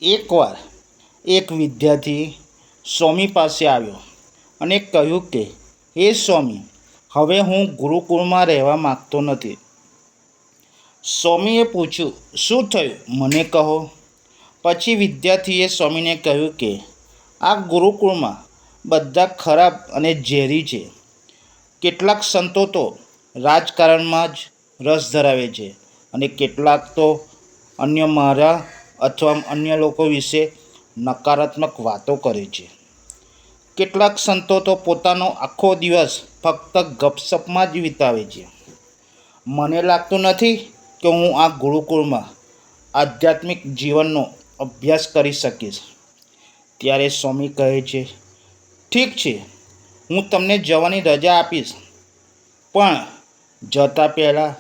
એકવાર એક વિદ્યાર્થી સ્વામી પાસે આવ્યો અને કહ્યું કે, હે સ્વામી, હવે હું ગુરુકુળમાં રહેવા માગતો નથી. સ્વામીએ પૂછ્યું, શું થયું, મને કહો. પછી વિદ્યાર્થીએ સ્વામીને કહ્યું કે, આ ગુરુકુળમાં બધા ખરાબ અને ઝેરી છે. કેટલાક સંતો તો રાજકારણમાં જ રસ ધરાવે છે અને કેટલાક તો અન્ય મારા અથવા અન્ય લોકો વિશે નકારાત્મક વાતો કરે છે. કેટલાક સંતો તો પોતાનો આખો દિવસ ફક્ત ગપસપમાં જ વિતાવે છે. મને લાગતું નથી કે હું આ ગુરુકુળમાં આધ્યાત્મિક જીવનનો અભ્યાસ કરી શકીશ. ત્યારે સ્વામી કહે છે, ઠીક છે, હું તમને જવાની રજા આપીશ, પણ જતાં પહેલાં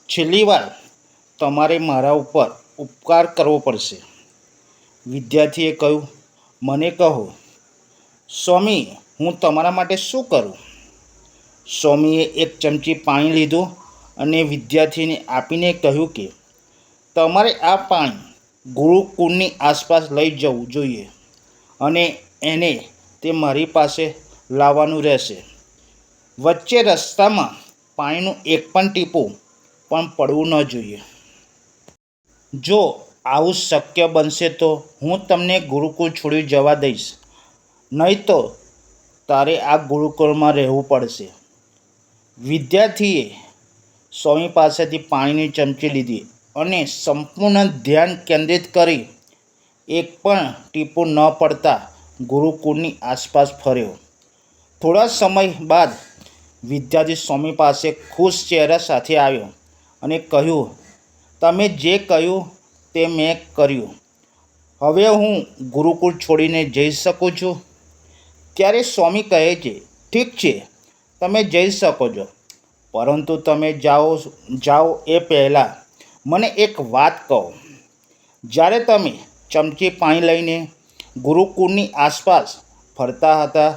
છેલ્લી વાર તમારે મારા ઉપર ઉપકાર કરવો પડશે. વિદ્યાર્થીએ કહ્યું, મને કહો સ્વામી, હું તમારા માટે શું કરું? સ્વામીએ એક ચમચી પાણી લીધું અને વિદ્યાર્થીને આપીને કહ્યું કે, તમારે આ પાણી ગુરુકુળની આસપાસ લઈ જવું જોઈએ અને એને તે મારી પાસે લાવવાનું રહેશે. વચ્ચે રસ્તામાં પાણીનું એક પણ ટીપું પણ પડવું ન જોઈએ. જો આવું શક્ય બનશે તો હું તમને ગુરુકુળ છોડી જવા દઈશ, નહીં તો તારે આ ગુરુકુળમાં રહેવું પડશે. વિદ્યાર્થીએ સ્વામી પાસેથી પાણીની ચમચી લીધી અને સંપૂર્ણ ધ્યાન કેન્દ્રિત કરી એક પણ ટીપું ન પડતા ગુરુકુળની આસપાસ ફર્યો. થોડા સમય બાદ વિદ્યાર્થી સ્વામી પાસે ખુશ ચહેરા સાથે આવ્યો અને કહ્યું, તમે જે કહ્યું તે મેં કર્યું. હવે હું ગુરુકુળ છોડીને જઈ શકું છું. ત્યારે સ્વામી કહે છે, ઠીક છે, તમે જઈ શકો છો, પરંતુ તમે જાઓ એ પહેલાં મને એક વાત કહો. જ્યારે તમે ચમચી પાણી લઈને ગુરુકુળની આસપાસ ફરતા હતા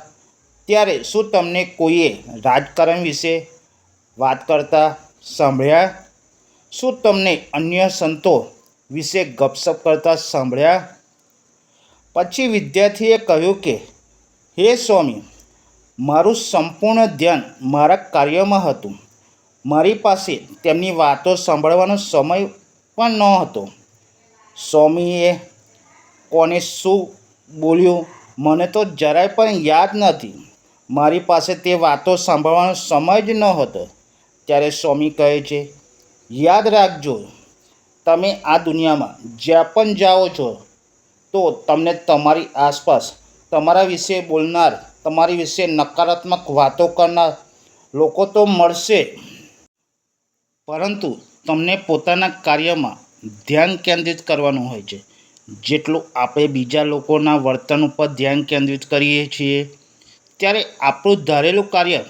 ત્યારે શું તમને કોઈએ રાજકારણ વિશે વાત કરતા સાંભળ્યા? શું તમને અન્ય સંતો વિશે ગપસપ કરતા સાંભળ્યા? પછી વિદ્યાર્થીએ કહ્યું કે, હે સ્વામી, મારું સંપૂર્ણ ધ્યાન મારા કાર્યમાં હતું. મારી પાસે તેમની વાતો સાંભળવાનો સમય પણ નહોતો. સ્વામીએ કોને શું બોલ્યું મને તો જરાય પણ યાદ નથી. મારી પાસે તે વાતો સાંભળવાનો સમય જ નહોતો. ત્યારે સ્વામી કહે છે, યાદ રાખજો, તમે આ દુનિયામાં જ્યાં પણ જાઓ છો તો તમને તમારી આસપાસ તમારા વિશે બોલનાર, તમારી વિશે નકારાત્મક વાતો કરનાર લોકો તો મળશે, પરંતુ તમને પોતાના કાર્યમાં ધ્યાન કેન્દ્રિત કરવાનું હોય છે. જેટલું આપણે બીજા લોકોના વર્તન ઉપર ધ્યાન કેન્દ્રિત કરીએ છીએ ત્યારે આપણું ધારેલું કાર્ય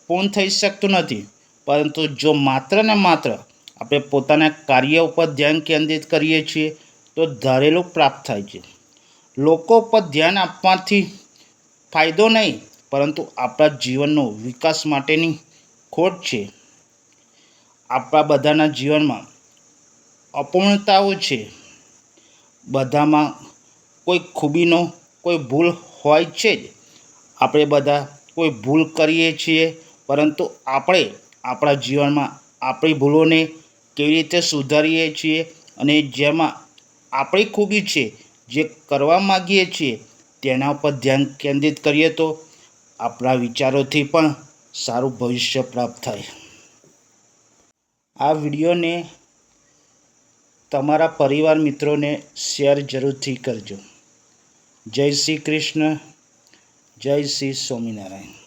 પૂર્ણ થઈ શકતું નથી. પરંતુ જો માત્ર ને માત્ર આપણે પોતાના કાર્ય ઉપર ધ્યાન કેન્દ્રિત કરીએ છીએ તો ધારેલું પ્રાપ્ત થાય છે. લોકો પર ધ્યાન આપવાથી ફાયદો નહીં, પરંતુ આપણા જીવનનો વિકાસ માટેની ખોટ છે. આપણા બધાના જીવનમાં અપૂર્ણતાઓ છે. બધામાં કોઈ ખૂબીનો કોઈ ભૂલ હોય છે જ. આપણે બધા કોઈ ભૂલ કરીએ છીએ, પરંતુ આપણે આપણા જીવનમાં આપણી ભૂલોને કેવી રીતે સુધારીએ છીએ અને જેમાં આપણી ખૂબી છે, જે કરવા માગીએ છીએ તેના ઉપર ધ્યાન કેન્દ્રિત કરીએ તો આપણા વિચારોથી પણ સારું ભવિષ્ય પ્રાપ્ત થાય. આ વિડીયોને તમારા પરિવાર મિત્રોને શેર જરૂરથી કરજો. જય શ્રી કૃષ્ણ, જય શ્રી સ્વામિનારાયણ.